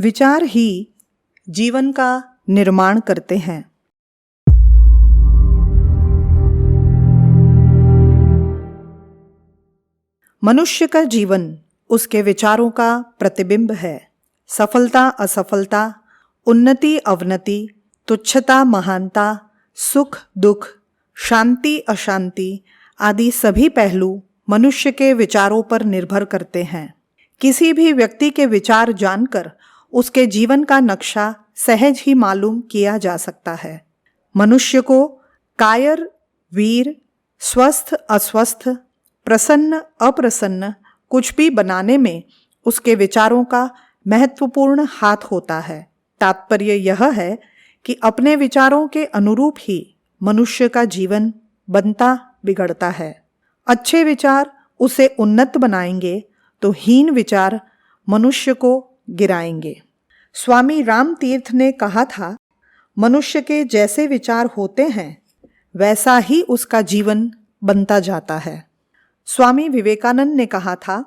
विचार ही जीवन का निर्माण करते हैं। मनुष्य का जीवन उसके विचारों का प्रतिबिंब है। सफलता असफलता, उन्नति अवनति, तुच्छता महानता, सुख दुख, शांति अशांति आदि सभी पहलू मनुष्य के विचारों पर निर्भर करते हैं। किसी भी व्यक्ति के विचार जानकर उसके जीवन का नक्शा सहज ही मालूम किया जा सकता है। मनुष्य को कायर वीर, स्वस्थ अस्वस्थ, प्रसन्न अप्रसन्न कुछ भी बनाने में उसके विचारों का महत्वपूर्ण हाथ होता है। तात्पर्य यह है कि अपने विचारों के अनुरूप ही मनुष्य का जीवन बनता बिगड़ता है। अच्छे विचार उसे उन्नत बनाएंगे तो हीन विचार मनुष्य को गिराएंगे। स्वामी रामतीर्थ ने कहा था, मनुष्य के जैसे विचार होते हैं वैसा ही उसका जीवन बनता जाता है। स्वामी विवेकानंद ने कहा था,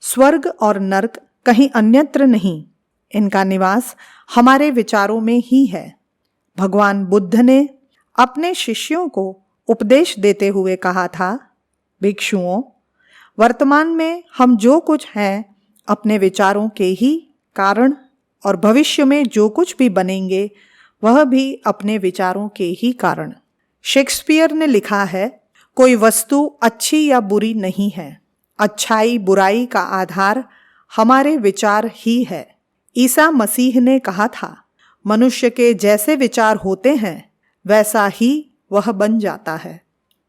स्वर्ग और नर्क कहीं अन्यत्र नहीं, इनका निवास हमारे विचारों में ही है। भगवान बुद्ध ने अपने शिष्यों को उपदेश देते हुए कहा था, भिक्षुओं, वर्तमान में हम जो कुछ हैं अपने विचारों के ही कारण, और भविष्य में जो कुछ भी बनेंगे वह भी अपने विचारों के ही कारण। शेक्सपियर ने लिखा है, कोई वस्तु अच्छी या बुरी नहीं है, अच्छाई बुराई का आधार हमारे विचार ही है। ईसा मसीह ने कहा था, मनुष्य के जैसे विचार होते हैं वैसा ही वह बन जाता है।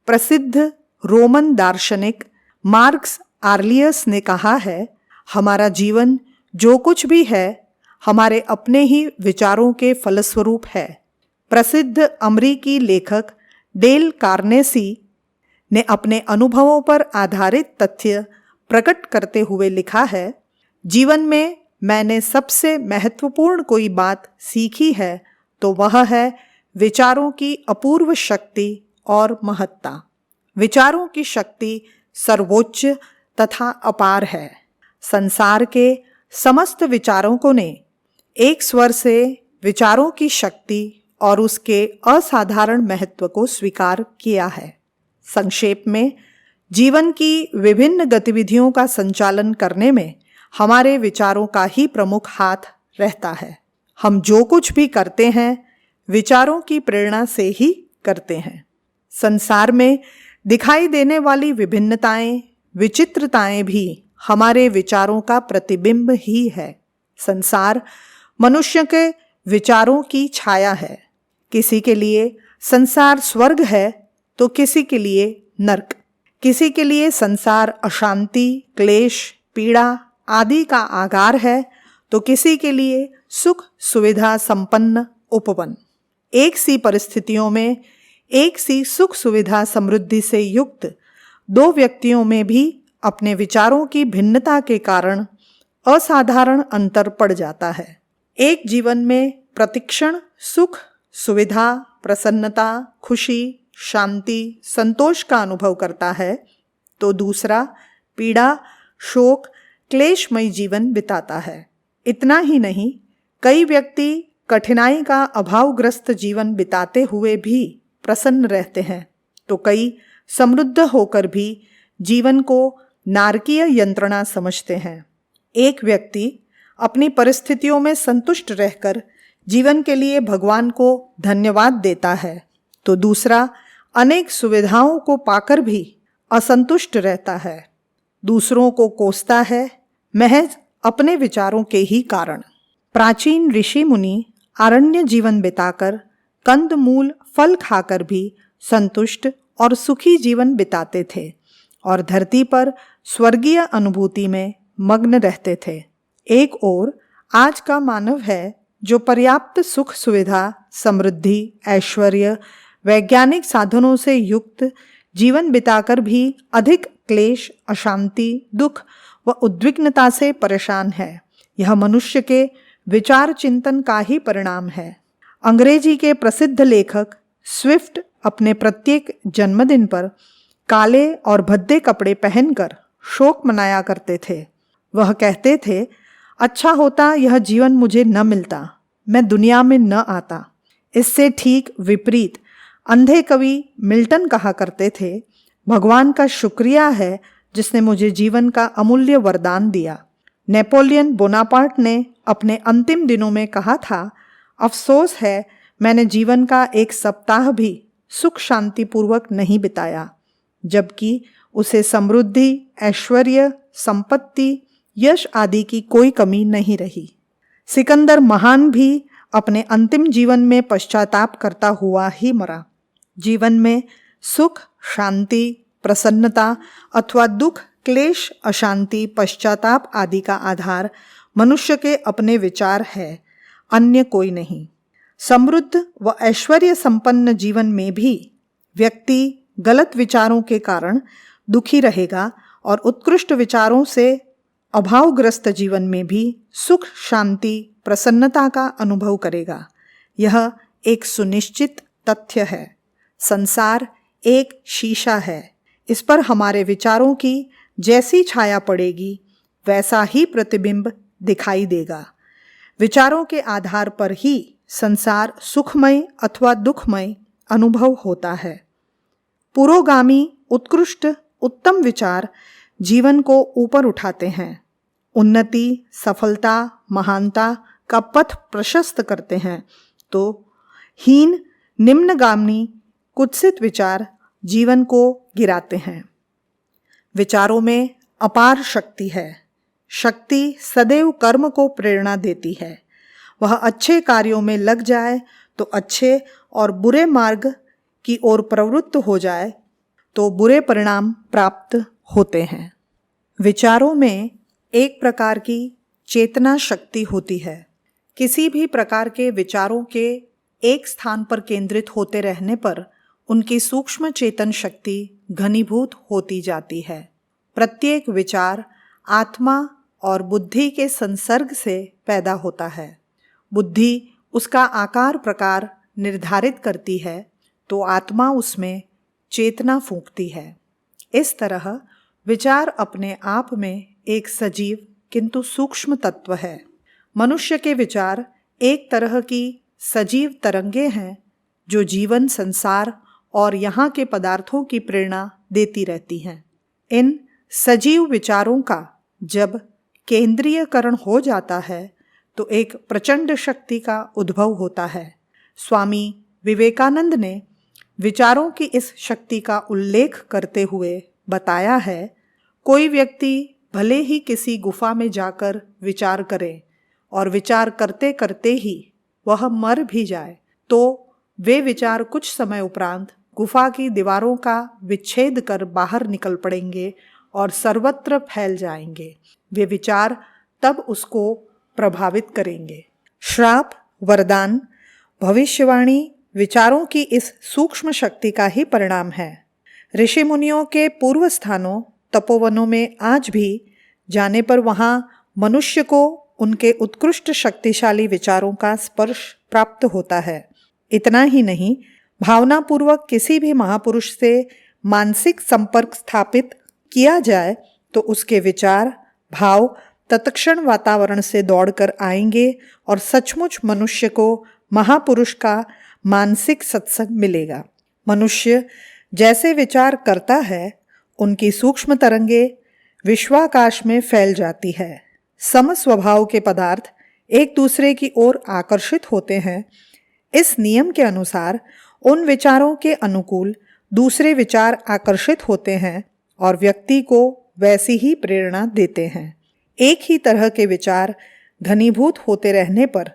प्रसिद्ध रोमन दार्शनिक मार्क्स आर्लियस ने कहा है, हमारा जीवन जो कुछ भी है हमारे अपने ही विचारों के फलस्वरूप है। प्रसिद्ध अमेरिकी लेखक डेल कार्नेसी ने अपने अनुभवों पर आधारित तथ्य प्रकट करते हुए लिखा है, जीवन में मैंने सबसे महत्वपूर्ण कोई बात सीखी है तो वह है विचारों की अपूर्व शक्ति और महत्ता। विचारों की शक्ति सर्वोच्च तथा अपार है। संसार के समस्त विचारकों ने एक स्वर से विचारों की शक्ति और उसके असाधारण महत्व को स्वीकार किया है। संक्षेप में, जीवन की विभिन्न गतिविधियों का संचालन करने में हमारे विचारों का ही प्रमुख हाथ रहता है। हम जो कुछ भी करते हैं विचारों की प्रेरणा से ही करते हैं। संसार में दिखाई देने वाली विभिन्नताएं, विचित्रताएं भी हमारे विचारों का प्रतिबिंब ही है। संसार मनुष्य के विचारों की छाया है। किसी के लिए संसार स्वर्ग है तो किसी के लिए नर्क। किसी के लिए संसार अशांति, क्लेश, पीड़ा आदि का आगार है तो किसी के लिए सुख सुविधा संपन्न उपवन। एक सी परिस्थितियों में एक सी सुख सुविधा समृद्धि से युक्त दो व्यक्तियों में भी अपने विचारों की भिन्नता के कारण असाधारण अंतर पड़ जाता है। एक जीवन में प्रतिक्षण सुख सुविधा, प्रसन्नता, खुशी, शांति, संतोष का अनुभव करता है तो दूसरा पीड़ा, शोक, क्लेशमयी जीवन बिताता है। इतना ही नहीं, कई व्यक्ति कठिनाई का अभावग्रस्त जीवन बिताते हुए भी प्रसन्न रहते हैं तो कई समृद्ध होकर भी जीवन को नारकीय यंत्रणा समझते हैं। एक व्यक्ति अपनी परिस्थितियों में संतुष्ट रहकर जीवन के लिए भगवान को धन्यवाद देता है तो दूसरा अनेक सुविधाओं को पाकर भी असंतुष्ट रहता है, दूसरों को कोसता है महज अपने विचारों के ही कारण। प्राचीन ऋषि मुनि अरण्य जीवन बिताकर कंद मूल फल खाकर भी संतुष्ट और सुखी जीवन बिताते थे और धरती पर स्वर्गीय अनुभूति में मग्न रहते थे। एक ओर आज का मानव है जो पर्याप्त सुख सुविधा, समृद्धि, ऐश्वर्य, वैज्ञानिक साधनों से युक्त जीवन बिताकर भी अधिक क्लेश, अशांति, दुख व उद्विग्नता से परेशान है। यह मनुष्य के विचार चिंतन का ही परिणाम है। अंग्रेजी के प्रसिद्ध लेखक स्विफ्ट अपने प्रत्येक जन्मदिन पर काले और भद्दे कपड़े पहनकर शोक मनाया करते थे। वह कहते थे, अच्छा होता यह जीवन मुझे न मिलता, मैं दुनिया में न आता। इससे ठीक विपरीत अंधे कवि मिल्टन कहा करते थे, भगवान का शुक्रिया है जिसने मुझे जीवन का अमूल्य वरदान दिया। नेपोलियन बोनापार्ट ने अपने अंतिम दिनों में कहा था, अफसोस है मैंने जीवन का एक सप्ताह भी सुख शांति पूर्वक नहीं बिताया, जबकि उसे समृद्धि, ऐश्वर्य, संपत्ति, यश आदि की कोई कमी नहीं रही। सिकंदर महान भी अपने अंतिम जीवन में पश्चाताप करता हुआ ही मरा। जीवन में सुख, शांति, प्रसन्नता अथवा दुख, क्लेश, अशांति, पश्चाताप आदि का आधार मनुष्य के अपने विचार है, अन्य कोई नहीं। समृद्ध व ऐश्वर्य संपन्न जीवन में भी व्यक्ति गलत विचारों के कारण दुखी रहेगा और उत्कृष्ट विचारों से अभावग्रस्त जीवन में भी सुख, शांति, प्रसन्नता का अनुभव करेगा। यह एक सुनिश्चित तथ्य है। संसार एक शीशा है, इस पर हमारे विचारों की जैसी छाया पड़ेगी वैसा ही प्रतिबिंब दिखाई देगा। विचारों के आधार पर ही संसार सुखमय अथवा दुखमय अनुभव होता है। पुरोगामी, उत्कृष्ट, उत्तम विचार जीवन को ऊपर उठाते हैं, उन्नति, सफलता, महानता का पथ प्रशस्त करते हैं, तो हीन, निम्नगामी, कुत्सित विचार जीवन को गिराते हैं। विचारों में अपार शक्ति है। शक्ति सदैव कर्म को प्रेरणा देती है। वह अच्छे कार्यों में लग जाए तो अच्छे और बुरे मार्ग की ओर प्रवृत्त हो जाए तो बुरे परिणाम प्राप्त होते हैं। विचारों में एक प्रकार की चेतना शक्ति होती है। किसी भी प्रकार के विचारों के एक स्थान पर केंद्रित होते रहने पर उनकी सूक्ष्म चेतन शक्ति घनीभूत होती जाती है। प्रत्येक विचार आत्मा और बुद्धि के संसर्ग से पैदा होता है। बुद्धि उसका आकार प्रकार निर्धारित करती है तो आत्मा उसमें चेतना फूंकती है। इस तरह विचार अपने आप में एक सजीव किंतु सूक्ष्म तत्व है। मनुष्य के विचार एक तरह की सजीव तरंगे हैं जो जीवन, संसार और यहाँ के पदार्थों की प्रेरणा देती रहती हैं। इन सजीव विचारों का जब केंद्रीयकरण हो जाता है तो एक प्रचंड शक्ति का उद्भव होता है। स्वामी विवेकानंद ने विचारों की इस शक्ति का उल्लेख करते हुए बताया है, कोई व्यक्ति भले ही किसी गुफा में जाकर विचार करे और विचार करते करते ही वह मर भी जाए तो वे विचार कुछ समय उपरांत गुफा की दीवारों का विच्छेद कर बाहर निकल पड़ेंगे और सर्वत्र फैल जाएंगे। वे विचार तब उसको प्रभावित करेंगे। श्राप, वरदान, भविष्यवाणी विचारों की इस सूक्ष्म शक्ति का ही परिणाम है। ऋषि मुनियों के पूर्व स्थानों, तपोवनों में आज भी जाने पर वहाँ मनुष्य को उनके उत्कृष्ट शक्तिशाली विचारों का स्पर्श प्राप्त होता है। इतना ही नहीं, भावनापूर्वक किसी भी महापुरुष से मानसिक संपर्क स्थापित किया जाए तो उसके विचार, भाव तत्क्षण वातावरण से दौड़कर आएंगे और सचमुच मनुष्य को महापुरुष का मानसिक सत्संग मिलेगा। मनुष्य जैसे विचार करता है, उनकी सूक्ष्म तरंगे विश्वाकाश में फैल जाती है। सम स्वभाव के पदार्थ एक दूसरे की ओर आकर्षित होते हैं। इस नियम के अनुसार उन विचारों के अनुकूल दूसरे विचार आकर्षित होते हैं और व्यक्ति को वैसी ही प्रेरणा देते हैं। एक ही तरह के विचार घनीभूत होते रहने पर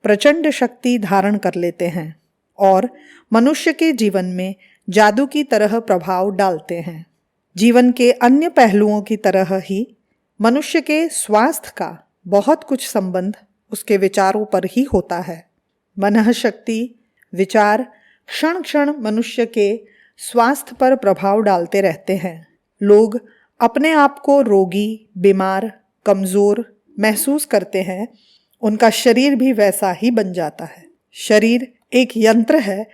प्रचंड शक्ति धारण कर लेते हैं और मनुष्य के जीवन में जादू की तरह प्रभाव डालते हैं। जीवन के अन्य पहलुओं की तरह ही मनुष्य के स्वास्थ्य का बहुत कुछ संबंध उसके विचारों पर ही होता है। मनः शक्ति, विचार क्षण क्षण मनुष्य के स्वास्थ्य पर प्रभाव डालते रहते हैं। लोग अपने आप को रोगी, बीमार, कमजोर महसूस करते हैं। उनका शरीर भी वैसा ही बन जाता है। शरीर एक यंत्र है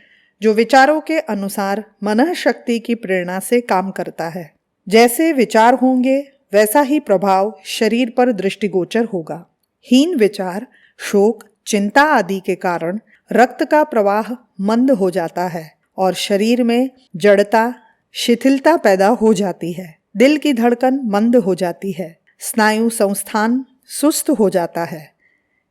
जो विचारों के अनुसार मनः शक्ति की प्रेरणा से काम करता है। जैसे विचार होंगे वैसा ही प्रभाव शरीर पर दृष्टिगोचर होगा। हीन विचार, शोक, चिंता आदि के कारण रक्त का प्रवाह मंद हो जाता है और शरीर में जड़ता, शिथिलता पैदा हो जाती है। दिल की धड़कन मंद हो जाती है, स्नायु संस्थान सुस्त हो जाता है।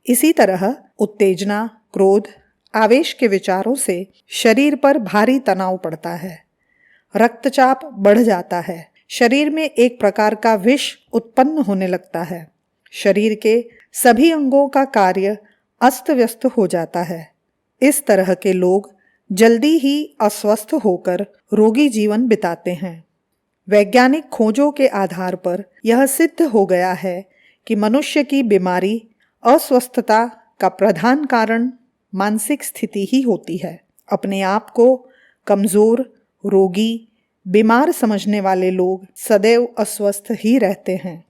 इसी तरह उत्तेजना, क्रोध, आवेश के विचारों से शरीर पर भारी तनाव पड़ता है, रक्तचाप बढ़ जाता है, शरीर में एक प्रकार का विष उत्पन्न होने लगता है, शरीर के सभी अंगों का कार्य अस्त व्यस्त हो जाता है। इस तरह के लोग जल्दी ही अस्वस्थ होकर रोगी जीवन बिताते हैं। वैज्ञानिक खोजों के आधार पर यह सिद्ध हो गया है कि मनुष्य की बीमारी, अस्वस्थता का प्रधान कारण मानसिक स्थिति ही होती है। अपने आप को कमजोर, रोगी, बीमार समझने वाले लोग सदैव अस्वस्थ ही रहते हैं।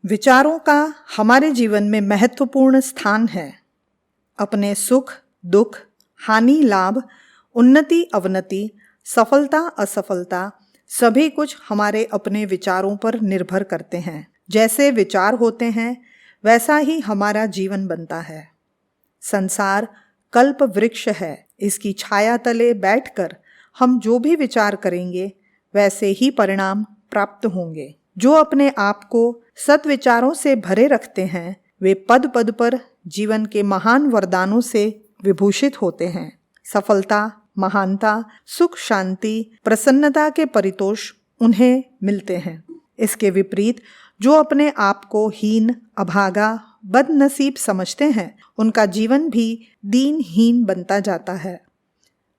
विचारों का हमारे जीवन में महत्वपूर्ण स्थान है। अपने सुख, दुख, हानि, लाभ, उन्नति, अवनति, सफलता, असफलता सभी कुछ हमारे अपने विचारों पर निर्भर करते हैं। जैसे विचार होते हैं वैसा ही हमारा जीवन बनता है। संसार कल्प वृक्ष है, इसकी छाया तले बैठकर हम जो भी विचार करेंगे वैसे ही परिणाम प्राप्त होंगे। जो अपने आप को सद्विचारों से भरे रखते हैं वे पद पद पर जीवन के महान वरदानों से विभूषित होते हैं। सफलता, महानता, सुख, शांति, प्रसन्नता के परितोष उन्हें मिलते हैं। इसके विपरीत जो अपने आप को हीन, अभागा, बदनसीब समझते हैं उनका जीवन भी दीनहीन बनता जाता है।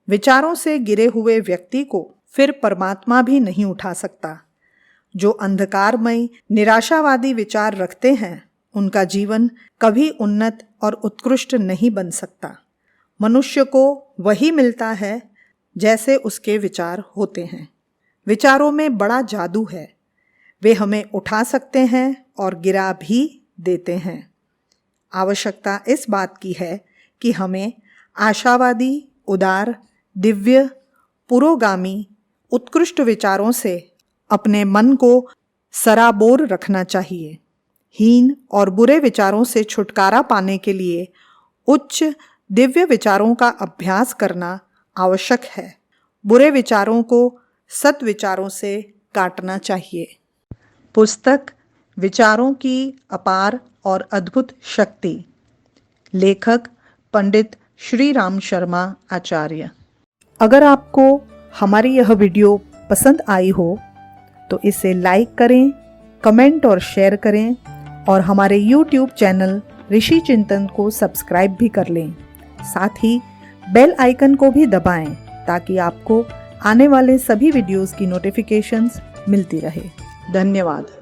विचारों से गिरे हुए व्यक्ति को फिर परमात्मा भी नहीं उठा सकता। जो अंधकारमय, निराशावादी विचार रखते हैं उनका जीवन कभी उन्नत और उत्कृष्ट नहीं बन सकता। मनुष्य को वही मिलता है जैसे उसके विचार होते हैं। विचारों में बड़ा जादू है, वे हमें उठा सकते हैं और गिरा भी देते हैं। आवश्यकता इस बात की है कि हमें आशावादी, उदार, दिव्य, पुरोगामी, उत्कृष्ट विचारों से अपने मन को सराबोर रखना चाहिए। हीन और बुरे विचारों से छुटकारा पाने के लिए उच्च दिव्य विचारों का अभ्यास करना आवश्यक है। बुरे विचारों को सद्विचारों से काटना चाहिए। पुस्तक विचारों की अपार और अद्भुत शक्ति, लेखक पंडित श्री राम शर्मा आचार्य। अगर आपको हमारी यह वीडियो पसंद आई हो तो इसे लाइक करें, कमेंट और शेयर करें और हमारे YouTube चैनल ऋषि चिंतन को सब्सक्राइब भी कर लें। साथ ही बेल आइकन को भी दबाएं ताकि आपको आने वाले सभी वीडियोस की नोटिफिकेशंस मिलती रहे। धन्यवाद।